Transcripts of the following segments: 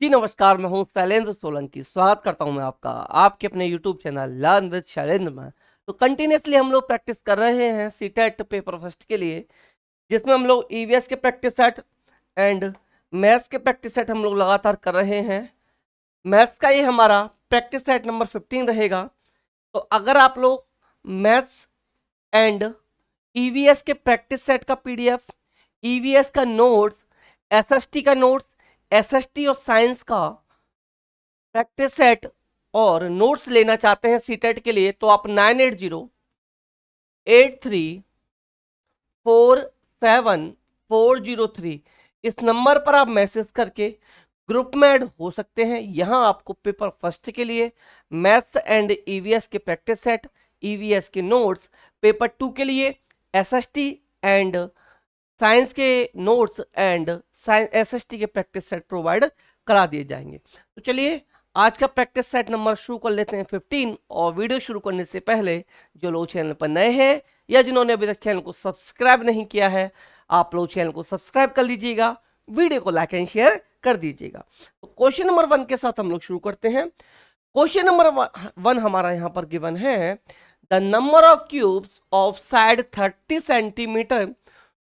जी नमस्कार, मैं हूं शैलेंद्र सोलंकी। स्वागत करता हूं मैं आपका आपके अपने YouTube channel learn with Shailendra में। तो कंटिन्यूसली हम लोग प्रैक्टिस कर रहे हैं सीटेट पेपर फर्स्ट के लिए, जिसमें हम लोग ईवीएस के प्रैक्टिस सेट एंड मैथ्स के प्रैक्टिस सेट हम लोग लगातार कर रहे हैं। मैथ्स का ये हमारा प्रैक्टिस सेट नंबर 15 रहेगा। तो अगर आप लोग मैथ्स एंड ईवीएस के प्रैक्टिस सेट का पीडीएफ, ईवीएस का नोट्स, एसएसटी का नोट्स, एसएसटी और साइंस का प्रैक्टिस सेट और नोट्स लेना चाहते हैं सीटेट के लिए, तो आप 9808347403 इस नंबर पर आप मैसेज करके ग्रुप में ऐड हो सकते हैं। यहां आपको पेपर फर्स्ट के लिए मैथ्स एंड ईवीएस के प्रैक्टिस सेट, ईवीएस के नोट्स, पेपर 2 के लिए एसएसटी एंड साइंस के नोट्स एंड एसएसटी के प्रैक्टिस सेट प्रोवाइड करा दिए जाएंगे। तो चलिए आज का प्रैक्टिस सेट नंबर शुरू कर लेते हैं 15। और वीडियो शुरू करने से पहले जो लोग चैनल पर नए हैं या जिन्होंने अभी तक चैनल को सब्सक्राइब नहीं किया है, आप लोग चैनल को सब्सक्राइब कर लीजिएगा, वीडियो को लाइक एंड शेयर कर दीजिएगा। तो क्वेश्चन नंबर 1 के साथ हम लोग शुरू करते हैं। क्वेश्चन नंबर 1 हमारा यहाँ पर गिवन है, the number of cubes of side 30 centimetre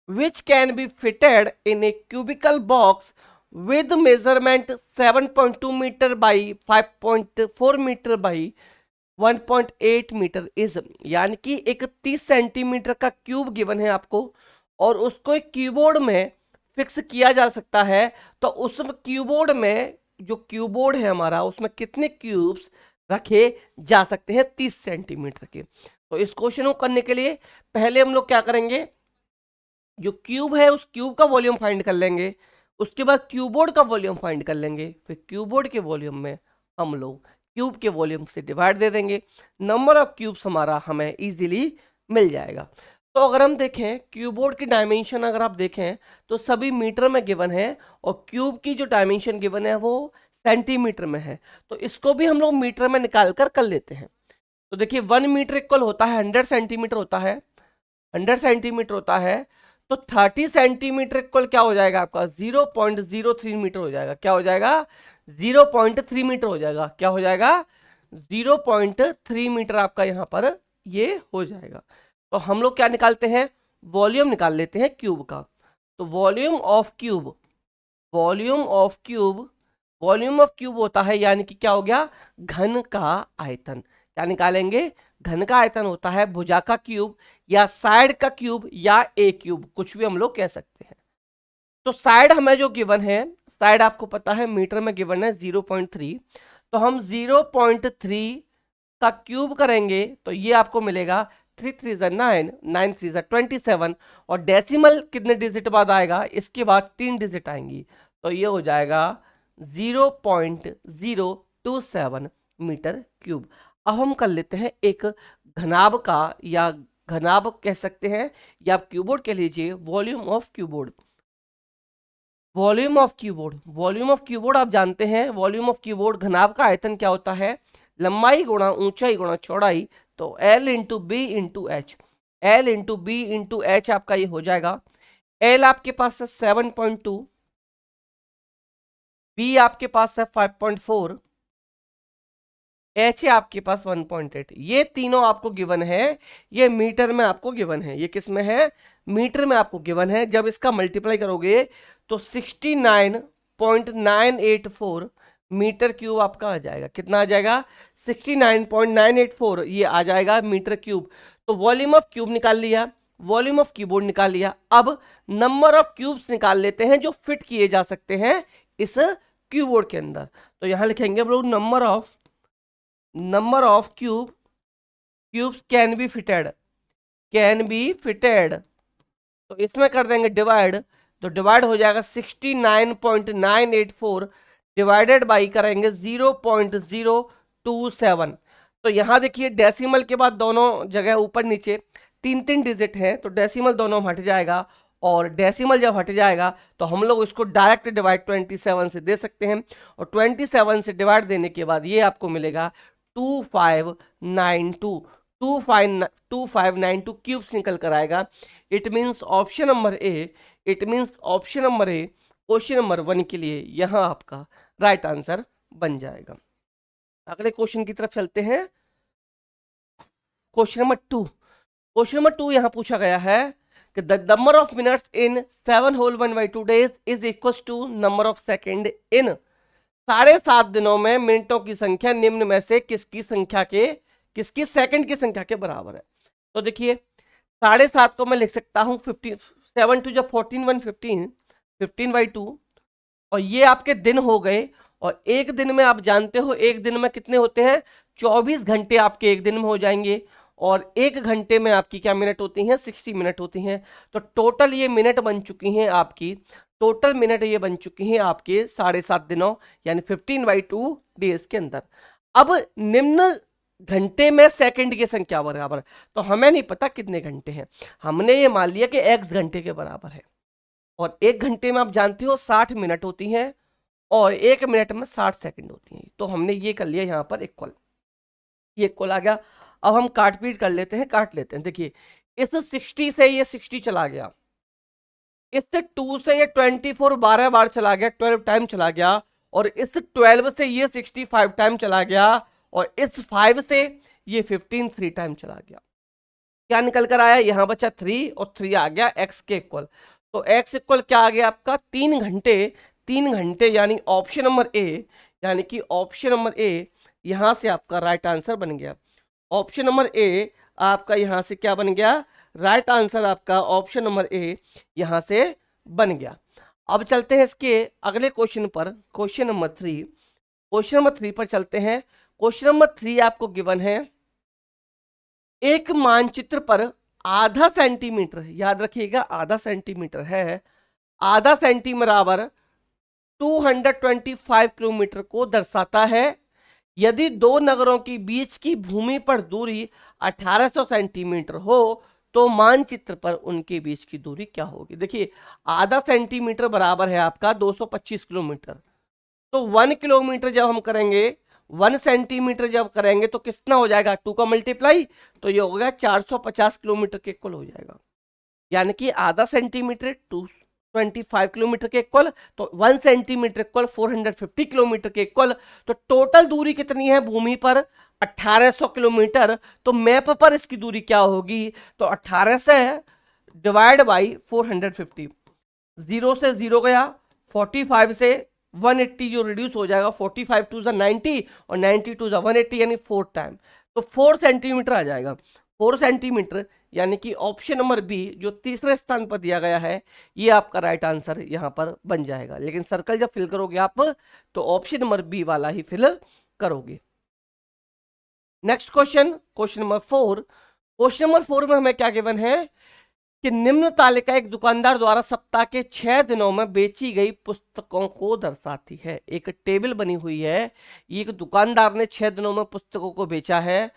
which can be fitted in a cubical box with measurement 7.2 meter by 5.4 meter by 1.8 metre is, यानी कि एक 30 सेंटीमीटर का क्यूब गिवन है आपको और उसको एक कीबोर्ड में फिक्स किया जा सकता है। तो उस कीबोर्ड में जो कीबोर्ड है हमारा, उसमें कितने क्यूब्स रखे जा सकते हैं 30 सेंटीमीटर के। तो इस क्वेश्चन को करने के लिए पहले हम लोग क्या करेंगे, जो क्यूब है उस क्यूब का वॉल्यूम फाइंड कर लेंगे, उसके बाद क्यूबोर्ड का वॉल्यूम फाइंड कर लेंगे, फिर क्यूबोर्ड के वॉल्यूम में हम लोग क्यूब के वॉल्यूम से डिवाइड दे देंगे। नंबर ऑफ क्यूब्स हमारा हमें इजीली मिल जाएगा। तो अगर हम देखें क्यूबोर्ड की डायमेंशन, अगर आप देखें तो सभी मीटर में गिवन है और क्यूब की जो डायमेंशन गिवन है वो सेंटीमीटर में है। तो इसको भी हम लोग मीटर में निकाल कर लेते हैं। तो देखिए 1 मीटर इक्वल होता है 100 सेंटीमीटर होता है, 100 सेंटीमीटर होता है। तो 30 सेंटीमीटर इक्वल क्या हो जाएगा आपका 0.03 मीटर हो जाएगा। क्या हो जाएगा 0.3 मीटर हो जाएगा। क्या हो जाएगा 0.3 मीटर आपका यहाँ पर ये हो जाएगा। तो हम लोग क्या निकालते हैं, वॉल्यूम निकाल लेते हैं क्यूब का। तो volume of cube, volume of cube, volume of cube होता है यानी कि क्या हो गया घन का आयतन। क्या निकालेंगे, घन का आयतन होता है भुजा का क्यूब या साइड का क्यूब या ए क्यूब, कुछ भी हम लोग कह सकते हैं। तो साइड हमें जो गिवन है, साइड आपको पता है मीटर में गिवन है 0.3, तो हम 0.3 का क्यूब करेंगे तो ये आपको मिलेगा 3 3 9, 9 3 27 और डेसिमल कितने डिजिट बाद आएगा, इसके बाद 3 डिजिट आएंगी, तो ये हो जाएगा 0.027 मीटर क्यूब। अब हम कर लेते हैं एक घनाभ का, या घनाभ कह सकते हैं या आप क्यूबोर्ड कह लीजिए, volume of cuboid. Volume of keyboard, volume of keyboard आप जानते हैं, वॉल्यूम ऑफ कीबोर्ड घनाभ का आयतन क्या होता है, लंबाई गुणा ऊंचाई गुणा चौड़ाई। तो L into B into H, L into B into H आपका ये हो जाएगा। L आपके पास है 7.2, B आपके पास है 5.4, एच है आपके पास 1.8। ये तीनों आपको गिवन है, ये मीटर में आपको गिवन है। ये किस में है, मीटर में आपको गिवन है। जब इसका मल्टीप्लाई करोगे तो 69.984 मीटर क्यूब आपका आ जाएगा। कितना आ जाएगा 69.984 ये आ जाएगा मीटर क्यूब। तो वॉल्यूम ऑफ क्यूब निकाल लिया, वॉल्यूम ऑफ कीबोर्ड निकाल लिया। अब नंबर ऑफ क्यूब्स निकाल लेते हैं जो फिट किए जा सकते हैं इस क्यूबोर्ड के अंदर। तो यहां लिखेंगे हम लोग number of cubes can be fitted, can be fitted. तो इसमें कर देंगे डिवाइड, तो डिवाइड हो जाएगा 69.984 डिवाइडेड बाई करेंगे 0.027। तो यहां देखिए डेसिमल के बाद दोनों जगह ऊपर नीचे 3 डिजिट है, तो डेसिमल दोनों हट जाएगा और डेसिमल जब हट जाएगा तो हम लोग इसको डायरेक्ट डिवाइड 27 से दे सकते हैं और 27 से डिवाइड देने के बाद ये आपको मिलेगा 2592 क्यूब्स निकल कर आएगा। It means option number A, it means option number A question number 1 के लिए यहाँ आपका राइट आंसर बन जाएगा। अगले क्वेश्चन की तरफ चलते हैं। क्वेश्चन नंबर 2, क्वेश्चन नंबर 2 यहां पूछा गया है कि the number of minutes in 7 whole 1/2 days is equal to number of second in 7.5 दिनों में मिनटों की संख्या निम्न में से किसकी सेकंड की संख्या के बराबर है। तो देखिए 7.5 को मैं लिख सकता हूं 15, 7 टू जब 14 1 15, 15/2, और ये आपके दिन हो गए। और एक दिन में आप जानते हो एक दिन में कितने होते हैं, 24 घंटे आपके एक दिन में हो जाएंगे। और एक घंटे में आपकी क्या मिनट होती हैं, 60 मिनट होती हैं। तो टोटल ये मिनट बन चुकी हैं आपकी, टोटल मिनट ये बन चुकी हैं आपके 7.5 दिनों यानी 15/2 डेज के अंदर। अब निम्न घंटे में सेकंड की संख्या बराबर, तो हमें नहीं पता कितने घंटे हैं, हमने ये मान लिया कि x घंटे के बराबर है। और एक घंटे में आप जानते हो 60 मिनट होती हैं और एक मिनट में 60 सेकंड होती हैं। तो हमने ये कर लिया यहाँ पर इक्वल, ये इक्वल आ गया। अब हम काट पीट कर लेते हैं, काट लेते हैं। देखिए इस 60 से ये 60 चला गया, इससे 2 से ये 24 12 बार चला गया, 12 टाइम चला गया। और इस 12 से ये 65 टाइम चला गया। और इस 5 से ये 15 3 टाइम चला गया। क्या निकल कर आया, यहां बचा 3 और 3 आ गया x के इक्वल। तो x इक्वल क्या आ गया आपका 3 घंटे। 3 घंटे यानी ऑप्शन नंबर ए, यानी कि ऑप्शन नंबर ए यहां से आपका राइट आंसर बन गया। ऑप्शन नंबर ए आपका यहां से क्या बन गया, राइट आंसर आपका ऑप्शन नंबर ए यहां से बन गया। अब चलते हैं इसके अगले क्वेश्चन पर, क्वेश्चन नंबर 3। क्वेश्चन नंबर 3 पर चलते हैं। क्वेश्चन नंबर 3 आपको गिवन है, एक मानचित्र पर आधा सेंटीमीटर, याद रखिएगा आधा सेंटीमीटर है, आधा सेंटीमीटर बराबर 225 किलोमीटर को दर्शाता है। यदि दो नगरों के बीच की भूमि पर दूरी 1800 सेंटीमीटर हो तो मानचित्र पर उनके बीच की दूरी क्या होगी। देखिए आधा सेंटीमीटर बराबर है आपका 225 किलोमीटर। तो 1 किलोमीटर जब हम करेंगे, 1 सेंटीमीटर जब करेंगे तो कितना हो जाएगा, 2 का मल्टीप्लाई, तो ये होगा 450 किलोमीटर के इक्वल हो जाएगा। यानी कि आधा सेंटीमीटर 225 किलोमीटर के इक्वल, तो 1 सेंटीमीटर इक्वल 450 किलोमीटर के इक्वल। तो टोटल दूरी कितनी है भूमि पर, 1800 किलोमीटर। तो मैप पर इसकी दूरी क्या होगी, तो 18 से डिवाइड बाई 450, 0 से 0 गया, 45 से 180 जो रिड्यूस हो जाएगा, 45 टू 90 और 90 टू 180 यानी 4 टाइम, तो 4 सेंटीमीटर आ जाएगा। 4 सेंटीमीटर यानी कि ऑप्शन नंबर बी जो तीसरे स्थान पर दिया गया है ये आपका राइट आंसर यहां पर बन जाएगा। लेकिन सर्कल जब फिल करोगे आप तो ऑप्शन नंबर बी वाला ही फिल करोगे। Next question, question number 4। Question number 4 में हमें क्या गिवन है कि निम्न तालिका एक दुकानदार द्वारा सप्ताह के 6 दिनों में बेची गई पुस्तकों को दर्शाती है। एक टेबल बनी हुई है, एक दुकानदार ने 6 दिनों में पुस्तकों को बेचा है।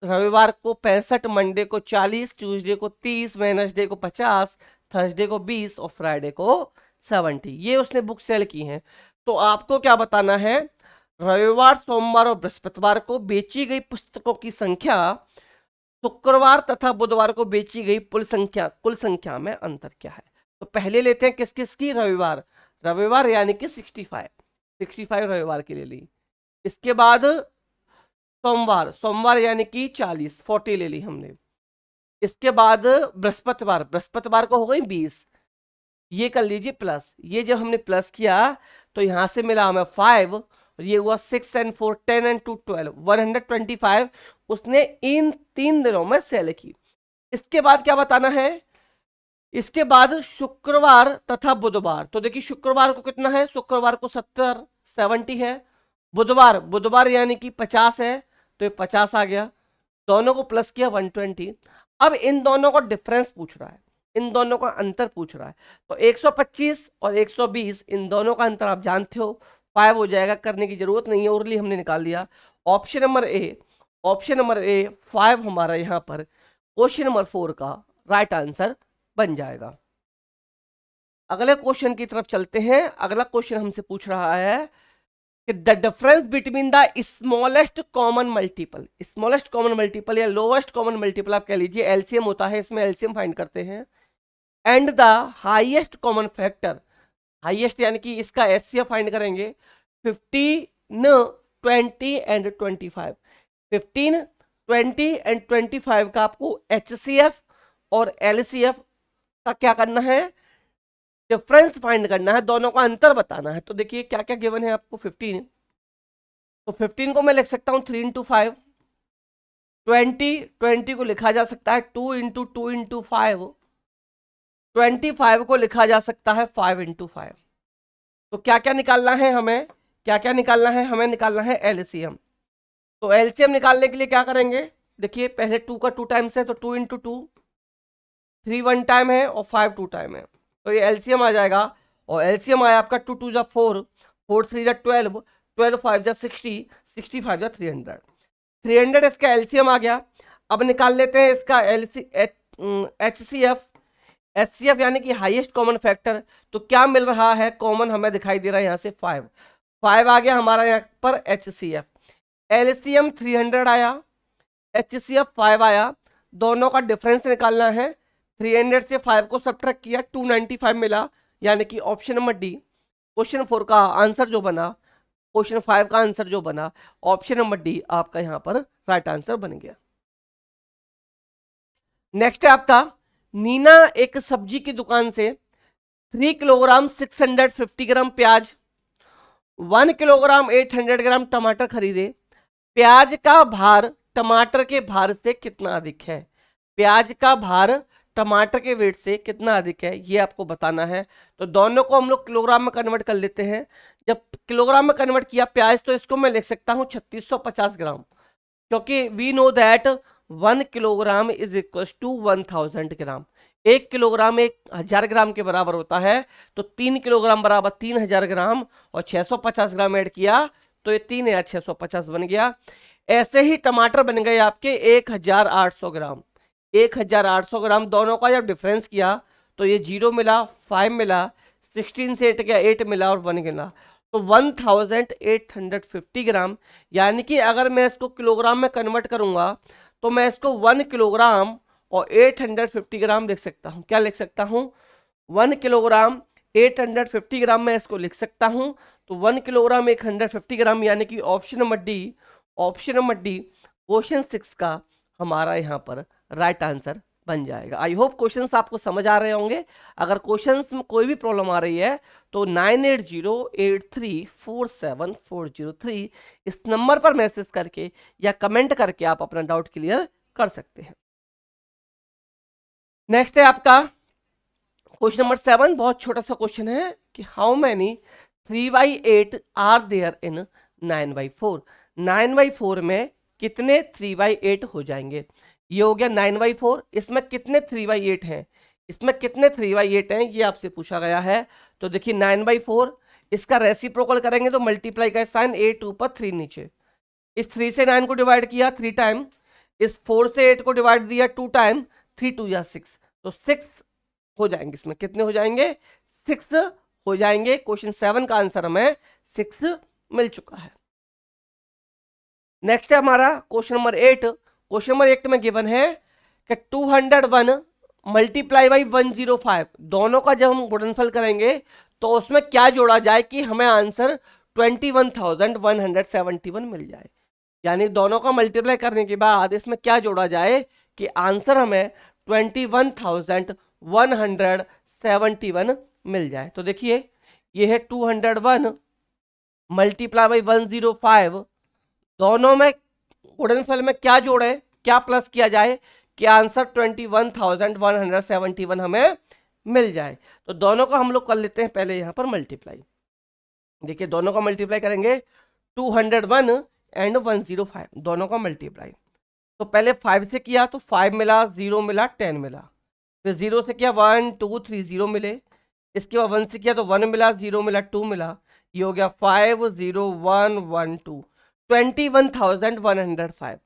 रविवार को 65, मंडे को 40, ट्यूसडे को 30, वेडनेसडे को 50, थर्सडे को 20 और फ्राइडे को 70। ये उसने बुक सेल की हैं। तो आपको क्या बताना है, रविवार, सोमवार और बृहस्पतिवार को बेची गई पुस्तकों की संख्या, शुक्रवार तथा बुधवार को बेची गई कुल संख्या में अंतर क्या है। तो पहले लेते हैं किस किस की, रविवार, रविवार यानी कि 65 रविवार के लिए ली। इसके बाद सोमवार, सोमवार यानी कि 40 ले ली हमने। इसके बाद बृहस्पतिवार, बृहस्पतिवार को हो गई 20, ये कर लीजिए प्लस। ये जब हमने प्लस किया तो यहां से मिला हमें 5 और ये हुआ 6 and 4 10 and 2 12, 125 उसने इन 3 दिनों में सेल की। इसके बाद क्या बताना है, इसके बाद शुक्रवार तथा बुधवार। तो देखिए शुक्रवार को कितना है, शुक्रवार को 70 है। बुधवार यानी कि 50 है, तो ये 50 आ गया। दोनों को प्लस किया 120। अब इन दोनों का डिफरेंस पूछ रहा है, इन दोनों का अंतर पूछ रहा है। तो 125 और 120 इन दोनों का अंतर आप जानते हो 5 हो जाएगा, करने की जरूरत नहीं है, ओरली हमने निकाल लिया। Option number A, option number A 5 हमारा यहां पर क्वेश्चन नंबर 4 का राइट आंसर बन जाएगा। अगले क्वेश्चन की तरफ चलते हैं। अगला क्वेश्चन हमसे पूछ रहा है कि the difference between the smallest common multiple या लोवेस्ट कॉमन मल्टीपल आप कह लीजिए, एलसीएम होता है, इसमें एलसीएम फाइंड करते हैं, and the highest common factor, highest यानी कि इसका एचसीएफ फाइंड करेंगे, 15, 20 एंड 25। 15, 20 एंड 25 का आपको HCF और LCF का क्या करना है, डिफरेंस फाइंड करना है, दोनों का अंतर बताना है। तो देखिए क्या क्या गिवन है आपको। 15, तो 15 को मैं लिख सकता हूँ 3 इंटू 5। 20 को लिखा जा सकता है 2 इंटू 2 इंटू 5। 25 को लिखा जा सकता है 5 इंटू 5। तो क्या क्या निकालना है हमें, क्या क्या निकालना है, हमें निकालना है एलसीएम। तो एलसीएम निकालने के लिए क्या करेंगे, देखिए पहले 2 का 2 टाइम्स है, तो 2 इंटू 2, 3 1 टाइम है और 5 2 टाइम है, तो ये एलसीएम आ जाएगा। और एलसीएम आया आपका 2 2 जा 4, 4 3 जा 12, 12 5 जा 60, 65 जा 300, 300 इसका एलसीएम आ गया। अब निकाल लेते हैं इसका HCF, HCF यानी कि हाईएस्ट कॉमन फैक्टर। तो क्या मिल रहा है कॉमन, हमें दिखाई दे रहा है यहाँ से 5, 5 आ गया हमारा यहाँ पर HCF। LCM 300 आया, HCF 5 आया, दोनों का डिफरेंस निकालना है। 300 से 5 को सब्ट्रैक्ट किया, 295 मिला, यानी कि ऑप्शन नंबर डी क्वेश्चन 4 का आंसर जो बना, क्वेश्चन 5 का आंसर जो बना, ऑप्शन नंबर डी आपका यहाँ पर राइट आंसर बन गया। नेक्स्ट है आपका, नीना एक सब्जी की दुकान से 3 किलोग्राम 650 ग्राम प्याज, 1 किलोग्राम 800 ग्राम टमाटर खरीदे। प्याज का भार टमाटर के भार से कितना अधिक है, प्याज का भार टमाटर के वेट से कितना अधिक है, ये आपको बताना है। तो दोनों को हम लोग किलोग्राम में कन्वर्ट कर लेते हैं। जब किलोग्राम में कन्वर्ट किया प्याज, तो इसको मैं लिख सकता हूँ 3650 ग्राम, क्योंकि we know that 1 kilogram is equal to 1000 gram. 1 kilogram 1000 gram के बराबर होता है, तो 3 किलोग्राम बराबर 3000 ग्राम, और 650 ग्राम ऐड किया तो ये 3650 बन गया। ऐसे ही टमाटर बन गए आपके 1800 ग्राम, 1800 ग्राम। दोनों का जब डिफरेंस किया तो ये 0 मिला, 5 मिला, 16 से 8 गया, 8 मिला और 1 गिना, तो 1850 ग्राम। यानी कि अगर मैं इसको किलोग्राम में कन्वर्ट करूंगा तो मैं इसको 1 किलोग्राम और 850 ग्राम लिख सकता हूं। क्या लिख सकता हूं, 1 किलोग्राम 850 ग्राम में इसको लिख सकता हूं। तो 1 किलोग्राम 850 ग्राम, यानी कि option number D, option number D question 6 का हमारा यहाँ पर राइट आंसर बन जाएगा। आई होप क्वेश्चंस आपको समझ आ रहे होंगे। अगर क्वेश्चंस में कोई भी प्रॉब्लम आ रही है तो 9808347403 इस नंबर पर मैसेज करके या कमेंट करके आप अपना डाउट क्लियर कर सकते हैं। नेक्स्ट है आपका क्वेश्चन नंबर 7, बहुत छोटा सा क्वेश्चन है कि how many 3/8 are there in 9/4। 9/4 में कितने 3/8 हो जाएंगे। ये हो गया 9/4, इसमें कितने 3/8 हैं, इसमें कितने 3/8 हैं, ये आपसे पूछा गया है। तो देखिए 9/4, इसका रेसिप्रोकल करेंगे तो मल्टीप्लाई का साइन, 8 ऊपर 3 नीचे, इस 3 से 9 को डिवाइड किया 3 टाइम, इस 4 से 8 को डिवाइड दिया 2 टाइम, 3 2 या 6, तो 6 हो जाएंगे। इसमें कितने हो जाएंगे, 6 हो जाएंगे। क्वेश्चन 7 का आंसर हमें 6 मिल चुका है। नेक्स्ट है हमारा क्वेश्चन नंबर 8। क्वेश्चन नंबर 8 में गिवन है कि 201 मल्टीप्लाई बाई 105, दोनों का जब हम गुणनफल करेंगे तो उसमें क्या जोड़ा जाए कि हमें आंसर 21,171 मिल जाए। यानी दोनों का मल्टीप्लाई करने के बाद इसमें क्या जोड़ा जाए कि आंसर हमें 21,171 मिल जाए। तो देखिए ये है 201 मल्टीप्लाई बाई 105, दोनों में गुणनफल में क्या जोड़े, क्या प्लस किया जाए कि आंसर 21,171 हमें मिल जाए। तो दोनों का हम लोग कर लेते हैं पहले यहां पर मल्टीप्लाई। देखिए दोनों का मल्टीप्लाई करेंगे, 201 एंड 105 दोनों का मल्टीप्लाई। तो पहले 5 से किया तो 5 मिला, 0 मिला, 10 मिला, फिर 0 से किया 1 2 3 0 मिले, इसके बाद 1 से किया तो 1 मिला, 0 मिला, 2 मिला, ये हो गया 5 0 1 1 2, 21,105।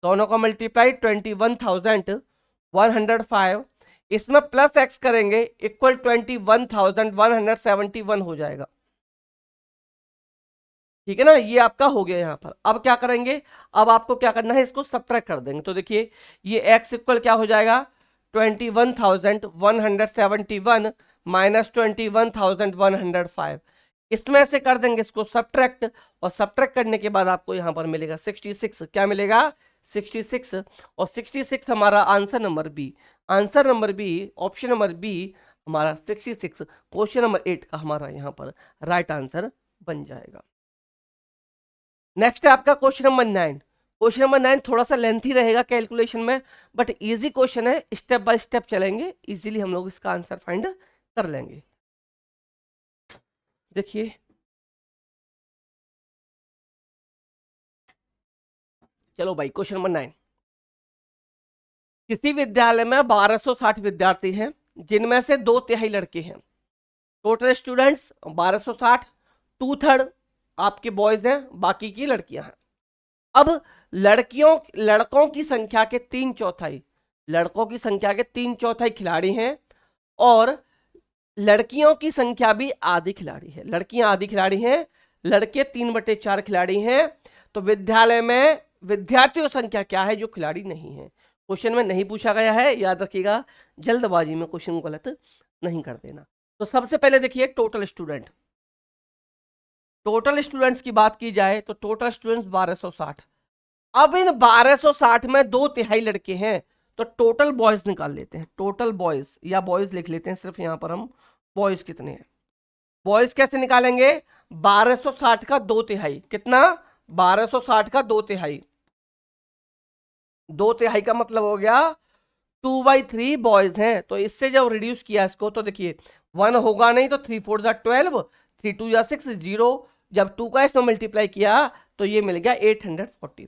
दोनों का मल्टीप्लाई 21,105, इसमें प्लस एक्स करेंगे इक्वल 21,171 हो जाएगा। ठीक है ना, ये आपका हो गया यहाँ पर। अब क्या करेंगे, अब आपको क्या करना है, इसको सब्ट्रैक्ट कर देंगे। तो देखिए ये x इक्वल क्या हो जाएगा, 21,171 माइनस 21,105, इसमें से कर देंगे इसको सब्ट्रैक्ट, और सब्ट्रैक्ट करने के बाद आपको यहां पर मिलेगा 66। क्या मिलेगा? 66। और 66 हमारा answer number B, answer number B, option number B हमारा 66 क्वेश्चन नंबर 8 का हमारा यहां पर राइट आंसर बन जाएगा। नेक्स्ट है आपका क्वेश्चन नंबर 9। क्वेश्चन नंबर 9 थोड़ा सा लेंथी रहेगा कैलकुलेशन में, बट इजी क्वेश्चन है, स्टेप बाय स्टेप चलेंगे, इजीली हम लोग इसका आंसर फाइंड कर लेंगे। देखिए चलो भाई, क्वेश्चन नंबर 9। किसी विद्यालय में 1260 विद्यार्थी हैं, जिनमें से 2/3 लड़के हैं। टोटल स्टूडेंट्स 1260, 2/3 आपके बॉयज हैं, बाकी की लड़कियां हैं। अब लड़कों की संख्या के 3/4, लड़कों की संख्या के 3/4 खिलाड़ी हैं, और लड़कियों की संख्या भी आधी खिलाड़ी है। लड़कियां आधी खिलाड़ी हैं, लड़के 3/4 खिलाड़ी हैं। तो विद्यालय में विद्यार्थियों संख्या क्या है जो खिलाड़ी नहीं है? क्वेश्चन में नहीं पूछा गया है, याद रखिएगा, जल्दबाजी में क्वेश्चन को गलत नहीं कर देना। तो सबसे पहले देखिए टोटल स्टूडेंट, टोटल स्टूडेंट्स की बात की जाए तो टोटल स्टूडेंट्स 1260। अब इन 1260 में 2/3 लड़के हैं, तो टोटल बॉयज निकाल लेते हैं। टोटल बॉयज, या बॉयज लिख लेते हैं सिर्फ यहां पर हम, बॉयज कितने हैं। बॉयज कैसे निकालेंगे? 1260 का 2/3 कितना? 1260 का 2/3, 2/3 का मतलब हो गया 2/3 बॉयज हैं। तो इससे जब रिड्यूस किया इसको तो देखिए 1 होगा नहीं, तो 3 4 जा 12, 3 2 जा 6, 0। जब 2 का इसमें मल्टीप्लाई किया तो ये मिल गया 840।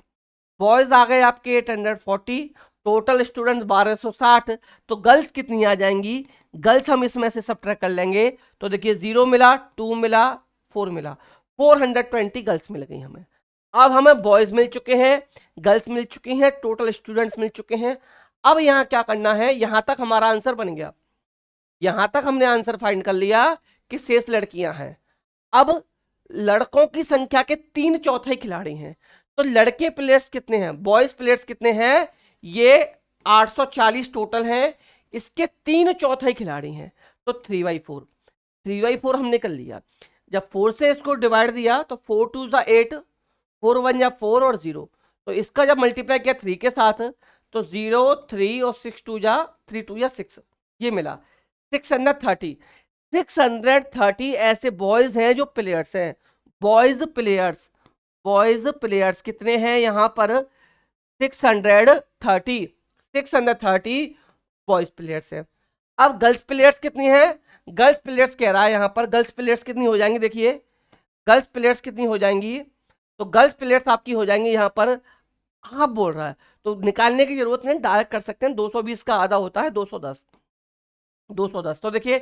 बॉयज आ गए आपके 840, टोटल स्टूडेंट 1260। तो गर्ल्स कितनी आ जाएंगी? गर्ल्स हम इसमें से सब्ट्रैक्ट कर लेंगे, तो देखिए 0 मिला, 2 मिला, 4 मिला, 420 गर्ल्स मिल गई हमें। अब हमें बॉयज मिल चुके हैं, गर्ल्स मिल चुकी हैं, टोटल स्टूडेंट्स मिल चुके हैं। अब यहां क्या करना है? यहां तक हमारा आंसर बन गया, यहां तक हमने आंसर फाइंड कर लिया कि शेष लड़कियां हैं। अब लड़कों की संख्या के 3/4 खिलाड़ी हैं, तो लड़के प्लेयर्स कितने हैं, बॉयज प्लेयर्स कितने हैं? ये 840 टोटल हैं, इसके 3/4 खिलाड़ी हैं, तो 3/4, 3/4 हमने कर लिया। जब 4 से इसको डिवाइड दिया तो 4 2 जा 8, 4 1 जा 4 और 0, तो इसका जब मल्टीप्लाई किया 3 के साथ तो 0 3 और 6 2 जा 3 2 जा 6, ये मिला 630। 630 ऐसे बॉयज हैं जो प्लेयर्स हैं। बॉयज प्लेयर्स, बॉयज प्लेयर्स कितने हैं यहां पर? 630, 630 बॉयज प्लेयर्स हैं। अब गर्ल्स प्लेयर्स कितनी हैं? गर्ल्स प्लेयर्स कह रहा है यहां पर, गर्ल्स प्लेयर्स कितनी हो जाएंगी? देखिए गर्ल्स प्लेयर्स कितनी हो जाएंगी, तो गर्ल्स प्लेयर्स आपकी हो जाएंगी यहां पर, आप बोल रहा है तो निकालने की जरूरत नहीं, डायरेक्ट कर सकते हैं। 220 का आधा होता है 210, 210। तो देखिए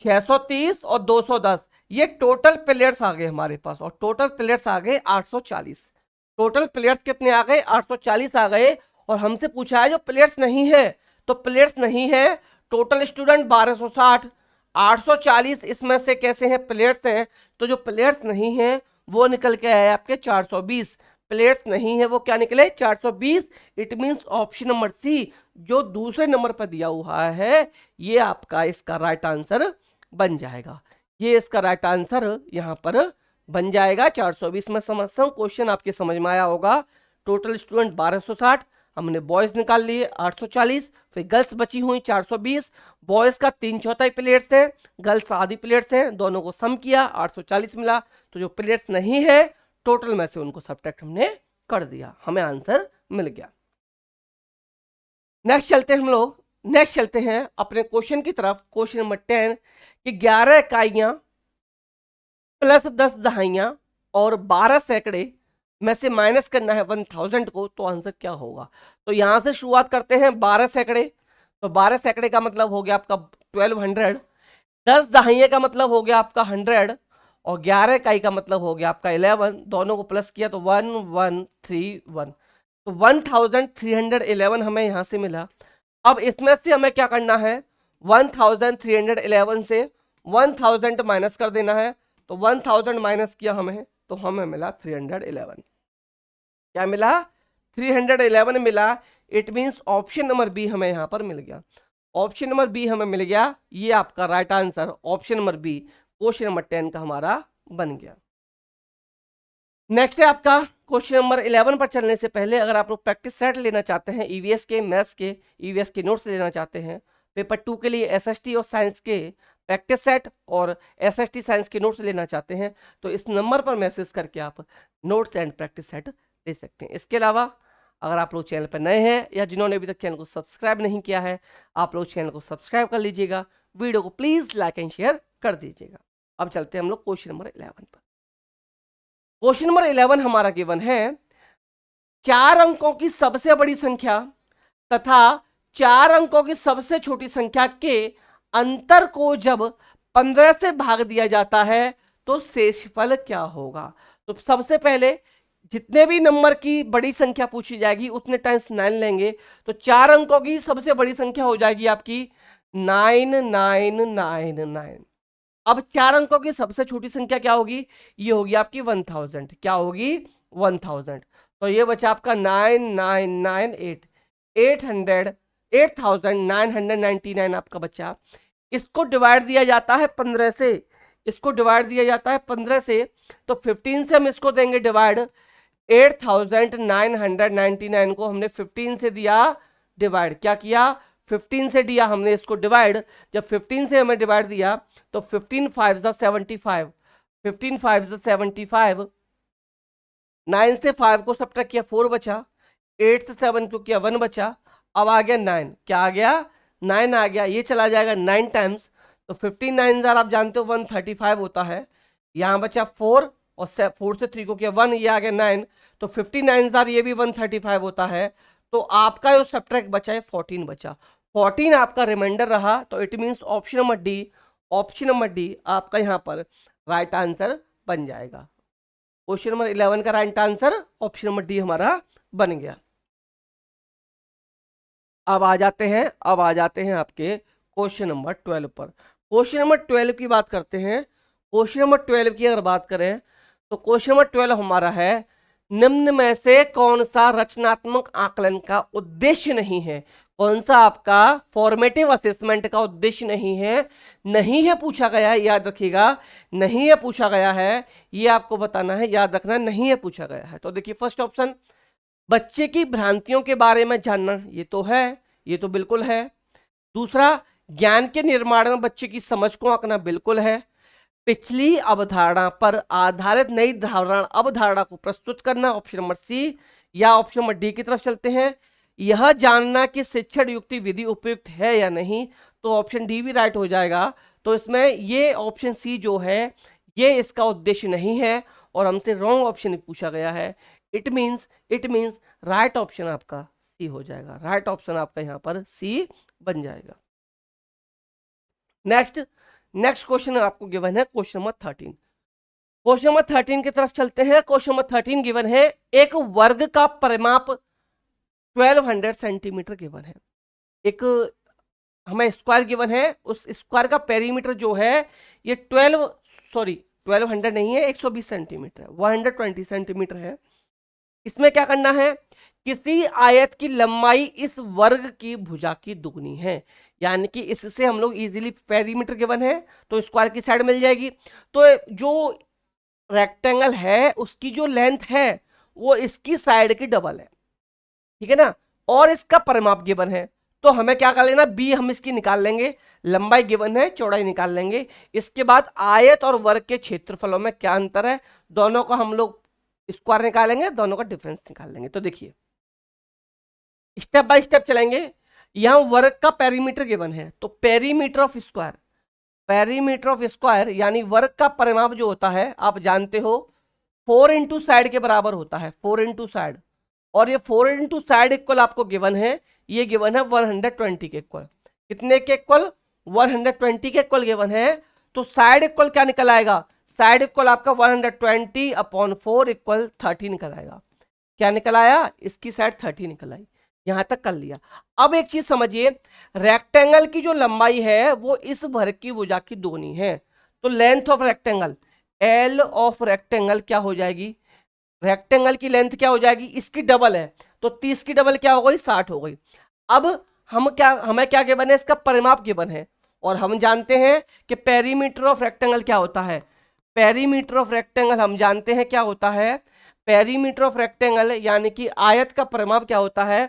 630 और 210, ये टोटल प्लेयर्स आ गए हमारे पास, और टोटल प्लेयर्स आ गए 840। टोटल प्लेयर्स कितने आ गए? 840 आ गए। और हमसे पूछा है जो प्लेयर्स नहीं है, तो प्लेयर्स नहीं है, टोटल स्टूडेंट 1260, 840 इसमें से कैसे हैं? प्लेयर्स हैं। तो जो प्लेयर्स नहीं है वो निकल के आए आपके 420। प्लेयर्स नहीं है वो क्या निकले? 420। It means option number C जो दूसरे नंबर पर दिया हुआ है, ये आपका इसका राइट आंसर बन जाएगा। ये इसका राइट आंसर यहां पर बन जाएगा। 420 में समझता हूं क्वेश्चन आपके समझ में आया होगा। टोटल स्टूडेंट 1260, हमने बॉयज निकाल लिए 840, फिर गर्ल्स बची हुई 420। बॉयज का 3/4 प्लेयर्स हैं, गर्ल्स आधी प्लेयर्स हैं, दोनों को सम किया 840 मिला। तो जो प्लेयर्स नहीं है टोटल में से उनको सब्ट्रैक्ट हमने कर दिया, हमें आंसर मिल गया। नेक्स्ट चलते हैं हम लोग, नेक्स्ट चलते हैं अपने क्वेश्चन की तरफ। क्वेश्चन नंबर 10 कि 11 इकाइयां प्लस 10 दहाइयां और 12 सैकड़े में से माइनस करना है 1000 को, तो आंसर क्या होगा? तो यहां से शुरुआत करते हैं 12 सैकड़े, तो 12 सैकड़े का मतलब हो गया आपका 1200, 10 दहाइयां का मतलब हो गया आपका 100, और 11 इकाई का मतलब हो गया आपका 11। दोनों को प्लस किया तो 1131, तो 1311 हमें यहां से मिला। अब इसमें से हमें क्या करना है? 1311 से 1000 माइनस कर देना है, तो 1000 माइनस किया हमें तो हमें मिला 311। क्या मिला? 311 मिला। It means option number B हमें यहां पर मिल गया, ऑप्शन नंबर बी हमें मिल गया। ये आपका right answer option number B question number 10 का हमारा बन गया। नेक्स्ट है आपका क्वेश्चन नंबर 11 पर चलने से पहले अगर आप लोग प्रैक्टिस सेट लेना चाहते हैं, ईवीएस के, मैथ्स के, ईवीएस के नोट्स लेना चाहते हैं, पेपर 2 के लिए एसएसटी और साइंस के प्रैक्टिस सेट और एसएसटी साइंस के नोट्स लेना चाहते हैं, तो इस नंबर पर मैसेज करके आप नोट्स एंड प्रैक्टिस सेट ले सकते हैं। इसके अलावा अगर आप लोग चैनल पर नए हैं या जिन्होंने अभी तक चैनल को सब्सक्राइब नहीं किया है, आप लोग चैनल को सब्सक्राइब कर लीजिएगा, वीडियो को प्लीज लाइक एंड शेयर कर दीजिएगा। अब चलते हैं हम लोग क्वेश्चन नंबर 11 पर। क्वेश्चन नंबर 11 हमारा गिवन है 4 अंकों की सबसे बड़ी संख्या तथा 4 अंकों की सबसे छोटी संख्या के अंतर को जब 15 से भाग दिया जाता है तो शेषफल क्या होगा। तो सबसे पहले जितने भी नंबर की बड़ी संख्या पूछी जाएगी उतने टाइम्स 9 लेंगे, तो 4 अंकों की सबसे बड़ी संख्या हो जाएगी आपकी 9999। अब 4 अंकों की सबसे छोटी संख्या क्या होगी, ये होगी आपकी 1000। क्या होगी, 1000। तो ये बचा आपका 9998 8999 आपका बचा। इसको डिवाइड दिया जाता है 15 से, इसको डिवाइड दिया जाता है 15 से, तो 15 से हम इसको देंगे डिवाइड। 8999 को हमने 15 से दिया डिवाइड, क्या किया, 15 से दिया हमने इसको डिवाइड। जब 15 से हमें डिवाइड दिया तो 15 5 75, 15 5 75, 9 से 5 को सब्ट्रैक्ट किया 4 बचा, 8 से 7 को किया 1 बचा। अब आ गया 9, क्या आ गया, 9 आ गया। ये चला जाएगा 9 टाइम्स, तो 15 9 आप जानते हो 135 होता है। यहाँ बचा 4 और 4 से 3 को किया 1, ये आ गया 9, तो 15 9 ये भी 135 होता है। तो आपका जो सब्ट्रैक्ट बचा है 14 बचा, 14 आपका रिमाइंडर रहा। तो it means option number D, option number D आपका यहाँ पर राइट आंसर बन जाएगा। क्वेश्चन नंबर 11 का right answer option number D हमारा बन गया। अब आ जाते हैं आपके क्वेश्चन नंबर 12 पर। क्वेश्चन नंबर 12 की बात करते हैं। क्वेश्चन नंबर 12 की अगर बात करें तो क्वेश्चन नंबर 12 हमारा है निम्न में से कौन सा रचनात्मक आकलन का उद्देश्य नहीं है। कौन सा आपका फॉर्मेटिव असेसमेंट का उद्देश्य नहीं है, नहीं है पूछा गया है, याद रखिएगा, नहीं है पूछा गया है, ये आपको बताना है, याद रखना, नहीं है पूछा गया है। तो देखिए फर्स्ट ऑप्शन बच्चे की भ्रांतियों के बारे में जानना, ये तो है, ये तो बिल्कुल है। दूसरा ज्ञान के निर्माण में बच्चे की समझ को आंकना, बिल्कुल है। पिछली अवधारणा पर आधारित नई धारणा अवधारणा को प्रस्तुत करना, ऑप्शन नंबर सी। या ऑप्शन नंबर डी की तरफ चलते हैं, यह जानना कि शिक्षण युक्ति विधि उपयुक्त है या नहीं, तो ऑप्शन डी भी राइट हो जाएगा। तो इसमें ये ऑप्शन सी जो है ये इसका उद्देश्य नहीं है और हमसे रॉन्ग ऑप्शन पूछा गया है। इट मीन्स राइट ऑप्शन आपका सी हो जाएगा, राइट ऑप्शन आपका यहाँ पर सी बन जाएगा। नेक्स्ट क्वेश्चन आपको गिवन है क्वेश्चन नंबर 13। क्वेश्चन नंबर 13 की तरफ चलते हैं। क्वेश्चन नंबर 13 गिवन है एक वर्ग का परिमाप 1200 सेंटीमीटर गिवन है। एक हमें स्क्वायर गिवन है, उस स्क्वायर का पेरीमीटर जो है ये 1200 नहीं है, 120 सेंटीमीटर है, 120 सेंटीमीटर है। इसमें क्या करना है, किसी आयत की लंबाई इस वर्ग की भुजा की दुगनी है, यानी कि इससे हम लोग इजीली पेरीमीटर गिवन है तो स्क्वायर की साइड मिल जाएगी। तो जो रेक्टेंगल है उसकी जो लेंथ है वो इसकी साइड की डबल है, ठीक है ना, और इसका परिमाप गिवन है। तो हमें क्या कर लेना, बी हम इसकी निकाल लेंगे, लंबाई गिवन है, चौड़ाई निकाल लेंगे। इसके बाद आयत और वर्ग के क्षेत्रफलों में क्या अंतर है, दोनों को हम लोग स्क्वायर निकालेंगे, दोनों का डिफरेंस निकाल लेंगे। तो देखिए स्टेप बाय स्टेप चलेंगे। यहां वर्ग का पेरीमीटर गिवन है, तो perimeter of square, perimeter of square यानी वर्ग का परिमाप जो होता है आप जानते हो 4 इंटू साइड के बराबर होता है, 4 इंटू साइड, और ये 4 इंटू साइड इक्वल आपको गिवन है, ये गिवन है 120 के इक्वल। कितने के इक्वल, 120 के इक्वल गिवन है। तो साइड इक्वल क्या निकल आएगा, साइड इक्वल आपका 120/4 इक्वल 30 निकल आएगा। क्या निकल आया, इसकी साइड 30 निकल आई। यहां तक कर लिया। अब एक चीज समझिए, रेक्टेंगल की जो लंबाई है वो इस वर्ग की भुजा की दुगनी है। तो length of rectangle, L of rectangle क्या हो जाएगी, रेक्टेंगल की लेंथ क्या हो जाएगी, इसकी डबल है, तो 30 की डबल क्या हो गई, 60 हो गई। अब हमें क्या गिवन है, इसका परिमाप गिवन है, और हम जानते हैं कि पेरीमीटर ऑफ रेक्टेंगल क्या होता है, पेरीमीटर ऑफ रेक्टेंगल हम जानते हैं क्या होता है, पेरीमीटर ऑफ रेक्टेंगल यानी कि आयत का परिमाप क्या होता है,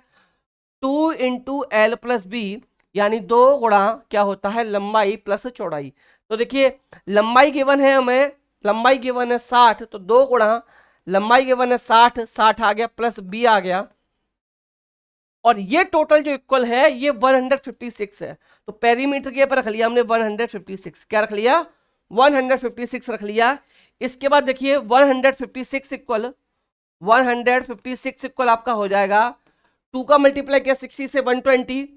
2 इंटू एल प्लस बी, यानी 2 गुणा क्या होता है, लंबाई प्लस चौड़ाई। तो देखिए लंबाई गिवन है हमें, लंबाई गिवन है 60, तो 2 गुणा लंबाई गिवन है 60, 60 आ गया प्लस बी आ गया, और ये टोटल जो इक्वल है ये 156 है। तो पेरीमीटर के ऊपर रख लिया हमने 156, क्या रख लिया, 156 रख लिया। इसके बाद देखिए 156 इक्वल 156 इक्वल आपका हो जाएगा, 2 का मल्टीप्लाई किया 60 से 120,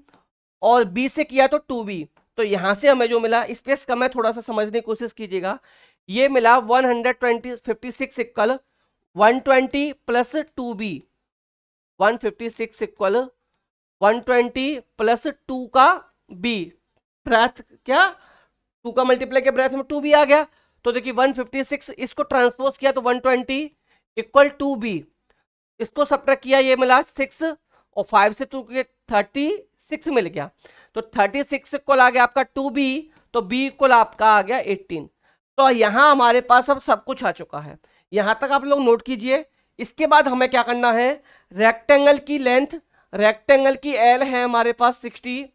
और b से किया तो 2b। तो यहां से हमें जो मिला, स्पेस कम है थोड़ा सा समझने की कोशिश कीजिएगा, ये मिला 156 equal 120 plus 2b, 156 equal 120 plus 2 का b, ब्रेथ क्या 2 का मल्टीप्लाई के ब्रेथ में 2b आ गया। तो देखिए 156 इसको ट्रांसपोज किया तो 120 इक्वल 2b, इसको सब्ट्रैक्ट किया ये मिला 6, और 5 से 2 के 36 मिल गया। तो 36 इक्वल आ गया आपका 2b, तो b इक्वल आपका आ गया 18। तो यहां हमारे पास अब सब कुछ आ चुका है, यहां तक आप लोग नोट कीजिए। इसके बाद हमें क्या करना है, रेक्टेंगल की लेंथ, रेक्टेंगल की एल है हमारे पास 60,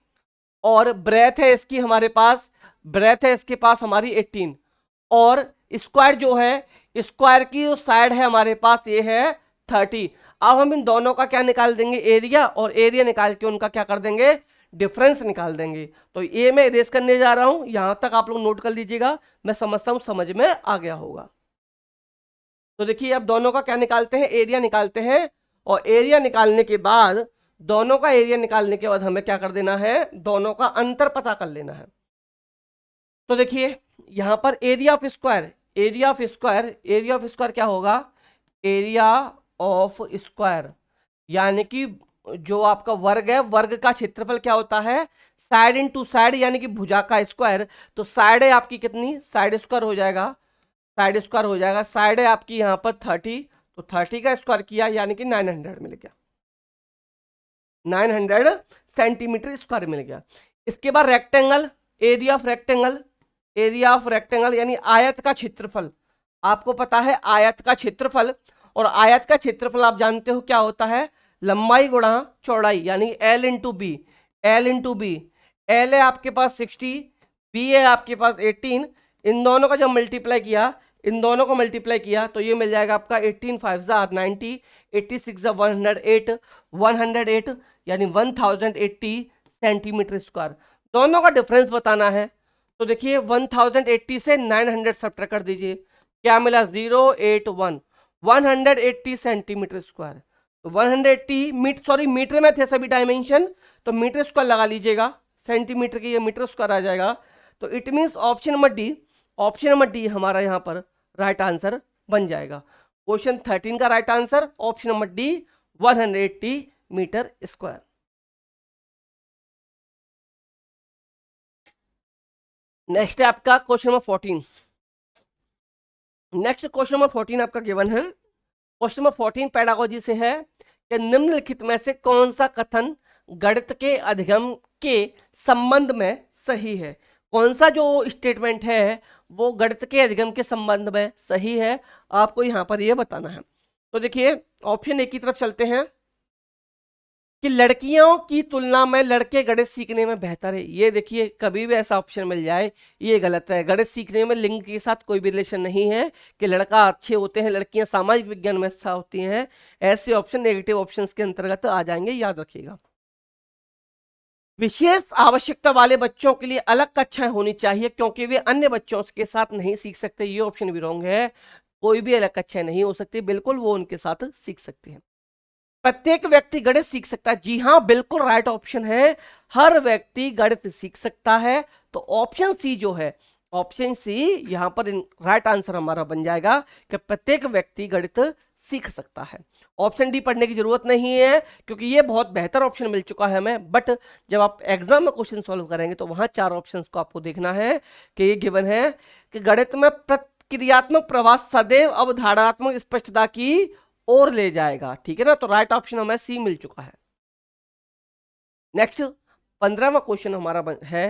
और ब्रेथ है इसकी हमारे पास, ब्रेथ है इसके पास हमारी 18, और स्क्वायर जो है, स्क्वायर की जो साइड है हमारे पास ये है 30। अब हम इन दोनों का क्या निकाल देंगे, एरिया, और एरिया निकाल के उनका क्या कर देंगे, डिफरेंस निकाल देंगे। तो ये मैं इरेज करने जा रहा हूं, यहां तक आप लोग नोट कर लीजिएगा, मैं समझता हूं समझ में आ गया होगा। तो देखिए अब दोनों का क्या निकालते हैं, एरिया निकालते हैं, और एरिया निकालने के बाद, दोनों का एरिया निकालने के बाद हमें क्या कर देना है, दोनों का अंतर पता कर लेना है। तो देखिए यहां पर area of square, area of square, area of square क्या होगा, एरिया ऑफ स्क्वायर यानी कि जो आपका वर्ग है, वर्ग का क्षेत्रफल क्या होता है, साइड इनटू साइड यानी कि भुजा का स्क्वायर। तो साइड है आपकी कितनी, साइड स्क्वायर हो जाएगा, साइड स्क्वायर हो जाएगा, साइड है आपकी यहाँ पर 30, तो 30 का स्क्वायर किया यानी कि 900 मिल गया, 900 सेंटीमीटर स्क्वायर मिल गया। इसके बाद rectangle, area of rectangle, area of rectangle यानी आयत का क्षेत्रफल, आपको पता है आयत का क्षेत्रफल, और आयत का क्षेत्रफल आप जानते हो क्या होता है, लंबाई गुणा चौड़ाई यानी L into B, L into B, L है आपके पास 60, बी है आपके पास 18, इन दोनों का जब मल्टीप्लाई किया, इन दोनों को मल्टीप्लाई किया तो ये मिल जाएगा आपका 18 5 90, 86 108, 108 यानी 1080 सेंटीमीटर स्क्वायर। दोनों का डिफरेंस बताना है, तो देखिए 1080 से 900 सब्ट्रैक्ट कर दीजिए, क्या मिला 081, 180 सेंटीमीटर स्क्वायर। तो 180 मीटर में थे सभी डायमेंशन, तो मीटर स्क्वायर लगा लीजिएगा, सेंटीमीटर की ये मीटर स्क्वायर आ जाएगा। तो it means option number D, option number D हमारा यहाँ पर राइट आंसर बन जाएगा। क्वेश्चन 13 का right answer option number D 180 meter square. Next है आपका question number 14। Next question number 14 आपका गिवन है, क्वेश्चन नंबर 14 पेडागोजी से है कि निम्नलिखित में से कौन सा कथन गणित के अधिगम के संबंध में सही है, कौन सा जो स्टेटमेंट है वो गणित के अधिगम के संबंध में सही है, आपको यहां पर ये बताना है। तो देखिए ऑप्शन ए की तरफ चलते हैं कि लड़कियों की तुलना में लड़के गणित सीखने में बेहतर है। ये देखिए कभी भी ऐसा ऑप्शन मिल जाए ये गलत है, गणित सीखने में लिंग के साथ कोई भी रिलेशन नहीं है कि लड़का अच्छे होते हैं, लड़कियां सामाजिक विज्ञान में अच्छा होती हैं, ऐसे ऑप्शन नेगेटिव ऑप्शंस के अंतर्गत आ जाएंगे, याद रखिएगा। विशेष आवश्यकता वाले बच्चों के लिए अलग कक्षाएं होनी चाहिए क्योंकि वे अन्य बच्चों के साथ नहीं सीख सकते, ये ऑप्शन भी रॉन्ग है, कोई भी अलग कक्षाएं नहीं हो सकती, बिल्कुल वो उनके साथ सीख सकते हैं। प्रत्येक व्यक्ति गणित सीख सकता है, जी हाँ बिल्कुल राइट ऑप्शन है, हर व्यक्ति गणित सीख सकता है। तो ऑप्शन सी जो है, ऑप्शन सी यहां पर राइट आंसर हमारा बन जाएगा कि प्रत्येक व्यक्ति गणित सीख सकता है। ऑप्शन डी पढ़ने की जरूरत नहीं है क्योंकि ये बहुत बेहतर ऑप्शन मिल चुका है हमें, बट जब आप एग्जाम में क्वेश्चन सॉल्व करेंगे तो वहां 4 ऑप्शंस को आपको देखना है कि ये गिवन है कि गणित में प्रक्रियात्मक प्रवास सदैव अवधारणात्मक स्पष्टता की और ले जाएगा, ठीक है ना। तो राइट ऑप्शन हमें सी मिल चुका है। नेक्स्ट 15वां क्वेश्चन हमारा है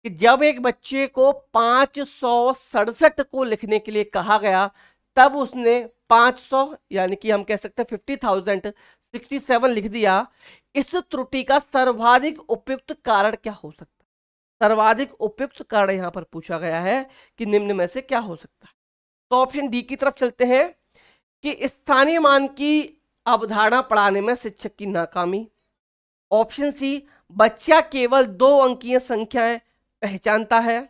कि जब एक बच्चे को 567 को लिखने के लिए कहा गया तब उसने 500 यानी कि हम कह सकते हैं 50,067 लिख दिया। इस त्रुटि का सर्वाधिक उपयुक्त कारण क्या हो सकता है? सर्वाधिक उपयुक्त कारण यहां पर पूछा गया है कि निम्न में से क्या हो सकता है। तो ऑप्शन डी की तरफ चलते हैं कि स्थानीय मान की अवधारणा पढ़ाने में शिक्षक की नाकामी। ऑप्शन सी, बच्चा केवल 2 अंकीय संख्याएं पहचानता है।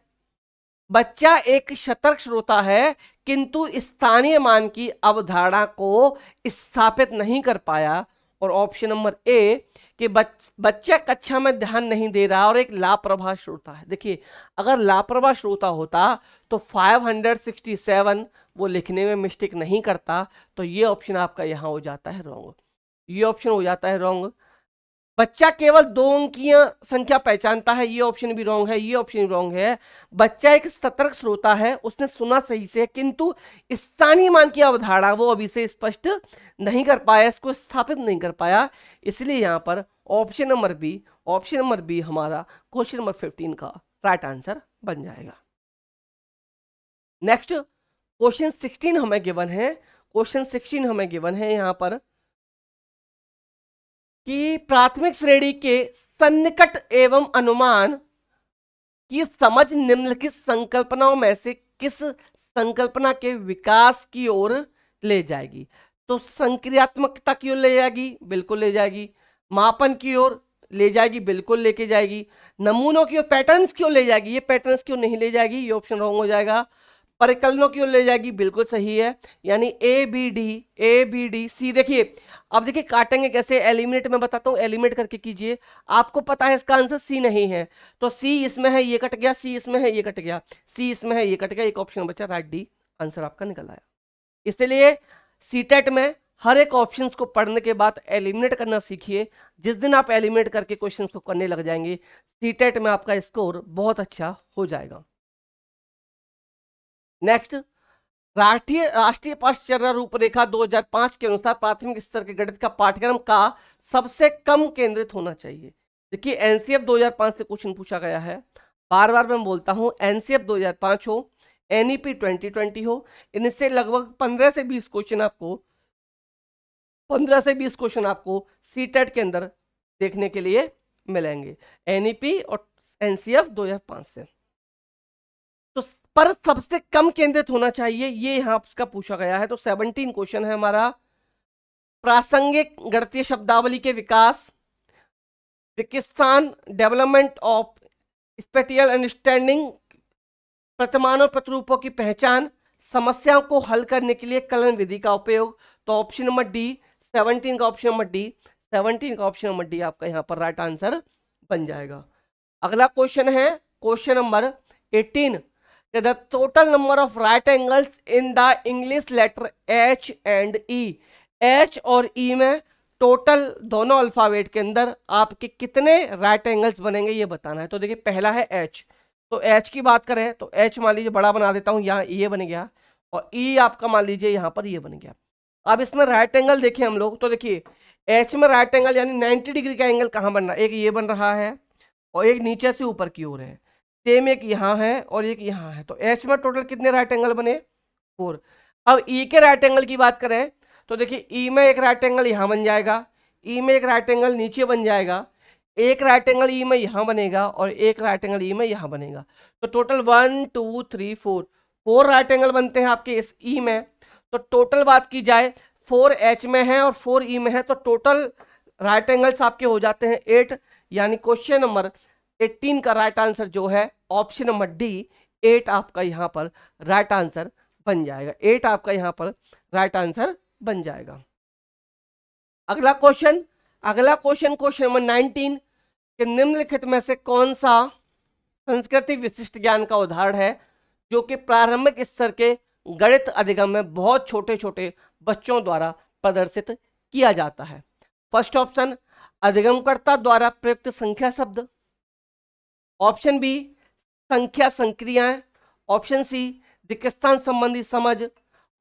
बच्चा एक सतर्क श्रोता है किंतु स्थानीय मान की अवधारणा को स्थापित नहीं कर पाया। और ऑप्शन नंबर ए कि बच्चा कक्षा में ध्यान नहीं दे रहा और एक लापरवाह श्रोता है। देखिए, अगर लापरवाह श्रोता होता तो 567 वो लिखने में मिस्टेक नहीं करता, तो ये ऑप्शन आपका यहां हो जाता है रॉन्ग। ये ऑप्शन हो जाता है रॉन्ग। बच्चा केवल 2 अंकीय संख्या पहचानता है, ये ऑप्शन भी रॉन्ग है, ये ऑप्शन भी रॉन्ग है। बच्चा एक सतर्क श्रोता है, उसने सुना सही से, किंतु स्थानीय मान की अवधारणा वो अभी से स्पष्ट नहीं कर पाया, इसको स्थापित नहीं कर पाया। इसलिए यहां पर ऑप्शन नंबर बी हमारा क्वेश्चन नंबर 15 का राइट आंसर बन जाएगा। नेक्स्ट क्वेश्चन 16 हमें गिवन है। क्वेश्चन 16 हमें गिवन है यहां पर कि प्राथमिक श्रेणी के सन्निकट एवं अनुमान की समझ निम्नलिखित संकल्पनाओं में से किस संकल्पना के विकास की ओर ले जाएगी? तो संक्रियात्मकता की ओर ले जाएगी, बिल्कुल ले जाएगी। मापन की ओर ले जाएगी, बिल्कुल लेके जाएगी। नमूनों की ओर, पैटर्न्स की ओर ले जाएगी, ये पैटर्न्स की ओर नहीं ले जाएगी, ये ऑप्शन रॉन्ग हो जाएगा। परिकलनों की ओर ले जाएगी, बिल्कुल सही है, यानी ए बी डी सी। देखिए, अब देखिए काटेंगे कैसे, एलिमिनेट में बताता हूं, एलिमिनेट करके कीजिए। आपको पता है इसका आंसर सी नहीं है, तो सी इसमें है, ये कट गया, सी इसमें है, ये कट गया, सी इसमें है, ये कट गया, एक ऑप्शन बचा, राइट डी आंसर आपका निकल आया। इसलिए सीटेट में हर एक ऑप्शंस को पढ़ने के बाद एलिमिनेट करना सीखिए। जिस दिन आप एलिमिनेट करके क्वेश्चंस को करने लग जाएंगे, सीटेट में आपका स्कोर बहुत अच्छा हो जाएगा। नेक्स्ट, राष्ट्रीय पाठ्यचर्या रूपरेखा 2005 के अनुसार प्राथमिक स्तर के गणित का पाठ्यक्रम का सबसे कम केंद्रित होना चाहिए। देखिए, एनसीएफ 2005 से क्वेश्चन पूछा गया है, बार बार मैं बोलता हूं, एनसीएफ 2005 हो, एनईपी 2020 हो, इनसे लगभग 15 से 20 क्वेश्चन आपको सीटेट के अंदर देखने के लिए मिलेंगे, एनईपी और एनसीएफ 2005 से। तो पर सबसे कम केंद्रित होना चाहिए, ये यहां का पूछा गया है। तो 17 क्वेश्चन है हमारा। प्रासंगिक गणितीय शब्दावली के विकास, विकिस्तान, डेवलपमेंट ऑफ स्पेटियल अंडरस्टैंडिंग, प्रतिमान और प्रतिरूपों की पहचान, समस्याओं को हल करने के लिए कलन विधि का उपयोग। तो ऑप्शन नंबर डी, 17 का ऑप्शन नंबर डी, 17 का ऑप्शन नंबर डी आपका यहां पर राइट आंसर बन जाएगा। अगला क्वेश्चन है question number 18। The total number of right angles in the English letter H and E, H और E में टोटल दोनों अल्फाबेट के अंदर आपके कितने राइट एंगल्स बनेंगे ये बताना है। तो देखिए, पहला है H, तो H की बात करें तो H मान लीजिए बड़ा बना देता हूं, यहाँ ये बन गया, और E आपका मान लीजिए यहाँ पर ये बन गया। अब इसमें राइट एंगल देखें हम लोग, तो देखिए H में राइट एंगल यानी 90 डिग्री का एंगल कहाँ बन रहा है? एक ये बन रहा है और एक नीचे से ऊपर की ओर है, सेम एक यहाँ है और एक यहाँ है। तो एच में टोटल कितने राइट एंगल बने? 4। अब ई के राइट एंगल की बात करें तो देखिए, ई में एक राइट एंगल यहाँ बन जाएगा, ई में एक राइट एंगल नीचे बन जाएगा, एक राइट एंगल ई में यहाँ बनेगा और एक राइट एंगल ई में यहाँ बनेगा। तो टोटल 1 2 3 4 राइट एंगल बनते हैं आपके इस ई में। तो टोटल बात की जाए 4 एच में है और 4 ई में है, तो टोटल राइट एंगल्स आपके हो जाते हैं 8। यानी क्वेश्चन नंबर 18 का राइट आंसर जो है ऑप्शन नंबर डी 8 आपका यहां पर राइट आंसर बन जाएगा। 8 आपका यहां पर राइट आंसर बन जाएगा। अगला क्वेश्चन क्वेश्चन नंबर 19 कि निम्नलिखित में से कौन सा संस्कृति विशिष्ट ज्ञान का उदाहरण है जो कि प्रारंभिक स्तर के गणित अधिगम में बहुत छोटे छोटे बच्चों द्वारा प्रदर्शित किया जाता है? फर्स्ट ऑप्शन, अधिगमकर्ता द्वारा प्रयुक्त संख्या शब्द। ऑप्शन बी, संख्या संक्रियाएं। ऑप्शन सी, दिक्स्थान संबंधी समझ।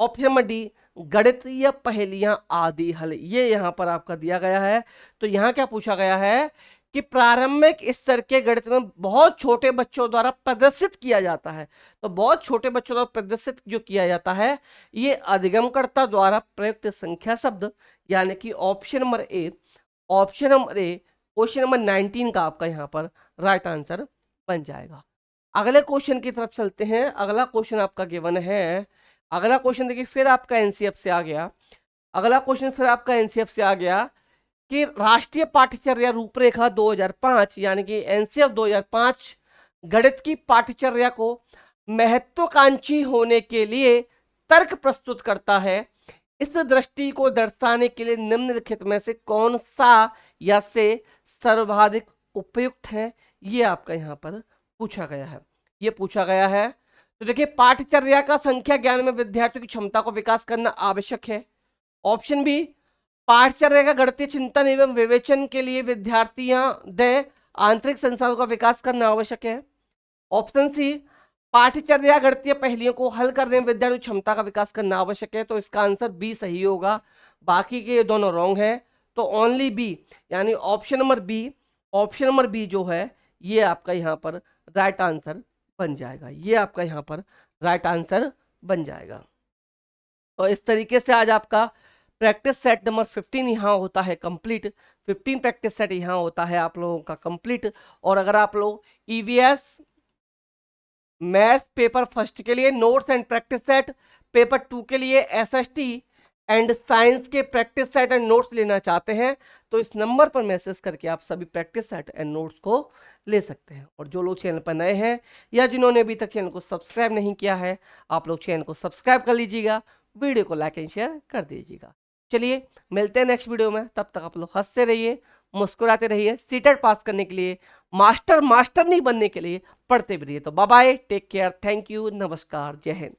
ऑप्शन नंबर डी, गणितीय पहेलियां आदि हल। ये यहां पर आपका दिया गया है। तो यहां क्या पूछा गया है कि प्रारंभिक स्तर के गणित में बहुत छोटे बच्चों द्वारा प्रदर्शित किया जाता है। तो बहुत छोटे बच्चों द्वारा प्रदर्शित जो किया जाता है ये अधिगमकर्ता द्वारा प्रयुक्त संख्या शब्द, यानी कि option number A, option number A question number 19 का आपका यहाँ पर राइट आंसर बन जाएगा। अगले क्वेश्चन की तरफ चलते हैं। अगला क्वेश्चन आपका गिवन है, अगला क्वेश्चन देखिए फिर आपका एनसीएफ से आ गया। अगला क्वेश्चन फिर आपका एनसीएफ से आ गया कि राष्ट्रीय पाठ्यचर्या रूपरेखा 2005 यानी कि एनसीएफ 2005 गणित की पाठ्यचर्या को महत्वाकांक्षी होने के लिए तर्क प्रस्तुत करता है। इस दृष्टि को दर्शाने के लिए निम्नलिखित में से कौन सा या से सर्वाधिक उपयुक्त है, ये आपका यहाँ पर पूछा गया है। ये पूछा गया है तो देखिए पाठ्यचर्या का संख्या ज्ञान में विद्यार्थियों की क्षमता को विकास करना आवश्यक है। ऑप्शन बी, पाठ्यचर्या का गणितीय चिंतन एवं विवेचन के लिए विद्यार्थियां दें आंतरिक संसाधनों का विकास करना आवश्यक है। ऑप्शन सी, पाठ्यचर्या गणितीय पहेलियों को हल करने में विद्यार्थी क्षमता का विकास करना आवश्यक है। तो इसका आंसर बी सही होगा, बाकी के ये दोनों रॉन्ग है। तो ओनली बी यानी option number B, option number B जो है ये आपका यहाँ पर राइट आंसर बन जाएगा। ये आपका यहाँ पर राइट आंसर बन जाएगा। तो इस तरीके से आज आपका प्रैक्टिस सेट नंबर 15 यहाँ होता है कंप्लीट। 15 प्रैक्टिस सेट यहाँ होता है आप लोगों का कंप्लीट। और अगर आप लोग ईवीएस मैथ पेपर फर्स्ट के लिए notes and practice set, paper 2 के लिए एसएसटी एंड साइंस के प्रैक्टिस सेट एंड नोट्स लेना चाहते हैं तो इस नंबर पर मैसेज करके आप सभी प्रैक्टिस सेट एंड नोट्स को ले सकते हैं। और जो लोग चैनल पर नए हैं या जिन्होंने अभी तक चैनल को सब्सक्राइब नहीं किया है, आप लोग चैनल को सब्सक्राइब कर लीजिएगा, वीडियो को लाइक एंड शेयर कर दीजिएगा। चलिए मिलते हैं नेक्स्ट वीडियो में, तब तक आप लोग हंसते रहिए, मुस्कुराते रहिए। सीटेट पास करने के लिए, मास्टर नहीं बनने के लिए पढ़ते भी रहिए। तो bye bye, take care, thank you, नमस्कार, जय हिंद।